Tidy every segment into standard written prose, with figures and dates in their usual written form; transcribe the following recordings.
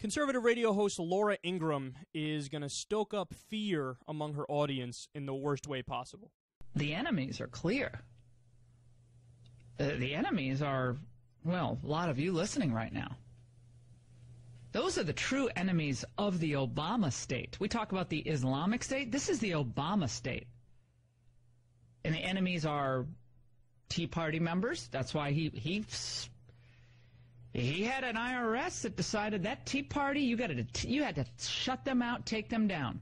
Conservative radio host Laura Ingraham is going to stoke up fear among her audience in the worst way possible. The enemies are clear. The enemies are, well, a lot of you listening right now. Those are the true enemies of the Obama state. We talk about the Islamic state. This is the Obama state. And the enemies are Tea Party members. That's why he had an IRS that decided that Tea Party, you had to shut them out, take them down.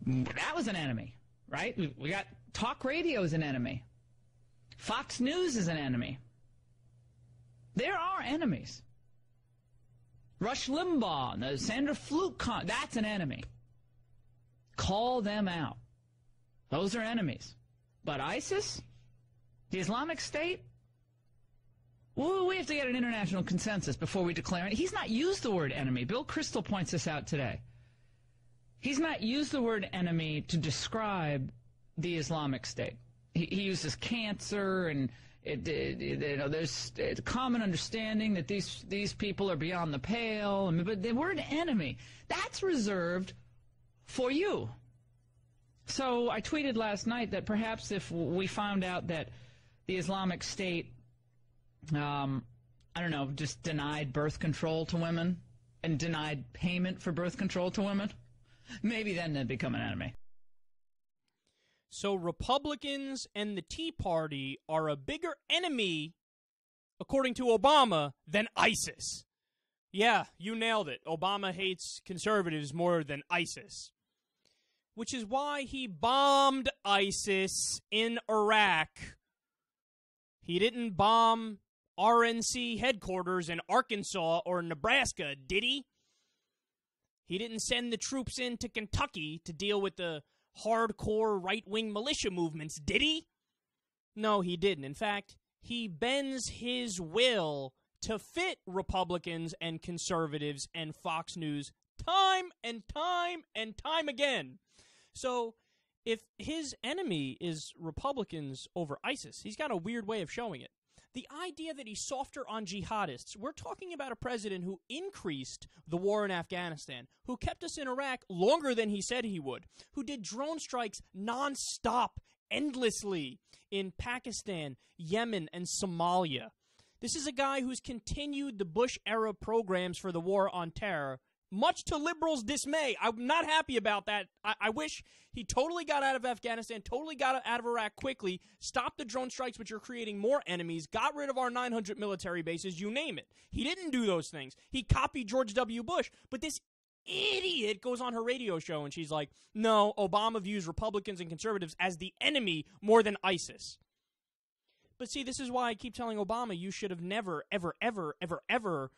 That was an enemy, right? We got talk radio is an enemy. Fox News is an enemy. There are enemies. Rush Limbaugh, the Sandra Fluke, that's an enemy. Call them out. Those are enemies. But ISIS, the Islamic State, well, we have to get an international consensus before we declare it. He's not used the word enemy. Bill Kristol points this out today. He's not used the word enemy to describe the Islamic State. He uses cancer, and there's a common understanding that these people are beyond the pale. But the word enemy, that's reserved for you. So I tweeted last night that perhaps if we found out that the Islamic State, just denied birth control to women and denied payment for birth control to women, maybe then they'd become an enemy. So Republicans and the Tea Party are a bigger enemy, according to Obama, than ISIS. Yeah, you nailed it. Obama hates conservatives more than ISIS. Which is why he bombed ISIS in Iraq. He didn't bomb RNC headquarters in Arkansas or Nebraska, did he? He didn't send the troops into Kentucky to deal with the hardcore right-wing militia movements, did he? No, he didn't. In fact, he bends his will to fit Republicans and conservatives and Fox News time and time and time again. So if his enemy is Republicans over ISIS, he's got a weird way of showing it. The idea that he's softer on jihadists, we're talking about a president who increased the war in Afghanistan, who kept us in Iraq longer than he said he would, who did drone strikes nonstop, endlessly in Pakistan, Yemen, and Somalia. This is a guy who's continued the Bush-era programs for the war on terror, much to liberals' dismay. I'm not happy about that. I wish he totally got out of Afghanistan, totally got out of Iraq quickly, stopped the drone strikes, which are creating more enemies, got rid of our 900 military bases, you name it. He didn't do those things. He copied George W. Bush. But this idiot goes on her radio show and she's like, no, Obama views Republicans and conservatives as the enemy more than ISIS. But see, this is why I keep telling Obama you should have never, ever, ever, ever, ever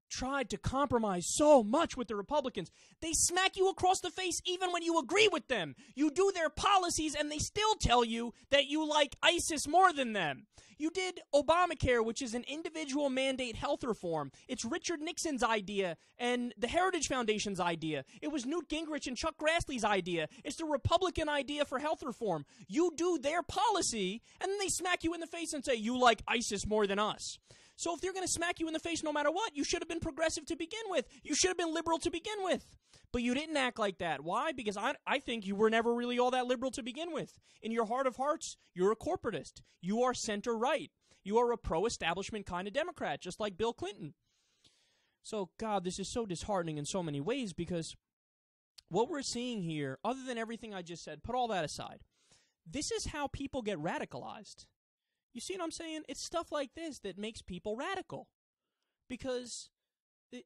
tried to compromise so much with the Republicans. They smack you across the face even when you agree with them. You do their policies and they still tell you that you like ISIS more than them. You did Obamacare, which is an individual mandate health reform. It's Richard Nixon's idea and the Heritage Foundation's idea. It was Newt Gingrich and Chuck Grassley's idea. It's the Republican idea for health reform. You do their policy and then they smack you in the face and say you like ISIS more than us. So if they're going to smack you in the face no matter what, you should have been progressive to begin with. You should have been liberal to begin with. But you didn't act like that. Why? Because I think you were never really all that liberal to begin with. In your heart of hearts, you're a corporatist. You are center-right. You are a pro-establishment kind of Democrat, just like Bill Clinton. So, God, this is so disheartening in so many ways because what we're seeing here, other than everything I just said, put all that aside, this is how people get radicalized. You see what I'm saying? It's stuff like this that makes people radical. Because they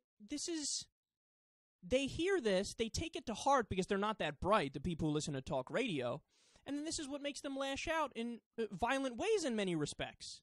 hear this, they take it to heart because they're not that bright, the people who listen to talk radio, and then this is what makes them lash out in violent ways in many respects.